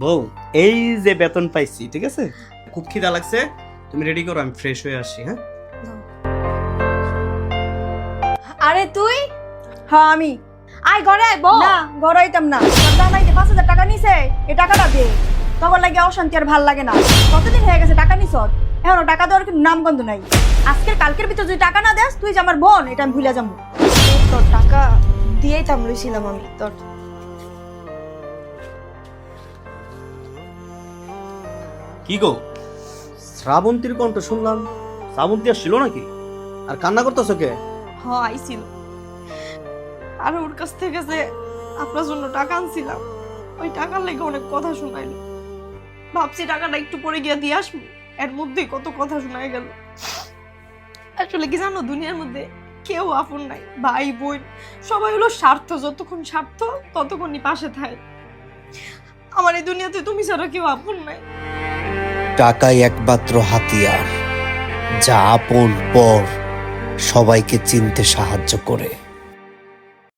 বউ এই যে বেতন পাইছি, ঠিক আছে, খুব খিদা লাগছে, তুমি রেডি করো, আমি ফ্রেশ হয়ে আসি। হ্যাঁ আরে তুই? হ্যাঁ আমি। আয় ঘরে আয় বউ। না গড়াইতাম না, জানাই যে 5,000 টাকা নিছে, এই টাকাটা দে। তখন লাগে অশান্তি আর ভাল লাগে না। কতদিন হয়ে গেছে টাকা নিছ, এখনো টাকা দেওয়ার কিন্তু নামগন্ধ নাই। আজকের কালকের ভিতর যদি টাকা না দেস, তুই যে আমার বোন এটা আমি ভুলে যাবো। তোর টাকা দিয়েই থাম লইছিলাম আমি তোর। কি গো, শ্রাবন্তীর কণ্ঠ শুনলাম, শ্রাবন্তী আসছিল নাকি? আর কান্না করতেছো কে? হ আইছিল, আর ওর কাছ থেকে যে আপনার জন্য টাকা আনছিলাম, ওই টাকার লেগে অনেক কথা শোনাইলো। ভাবছি টাকাটা একটু পরে গিয়ে দিয়ে আসবো, এর মধ্যেই কত কথা শোনাই গেল। আসলে কি জানো, দুনিয়ার মধ্যে কেউ আপন নাই, ভাই বোন সবাই হলো স্বার্থ, যতক্ষণ স্বার্থ ততক্ষণই পাশে থাকে। আমার এই দুনিয়াতে তুমি ছাড়া কেউ আপন নাই। টাকাই একমাত্র হাতিয়ার, যা আপন পর সবাইকে চিনতে সাহায্য করে।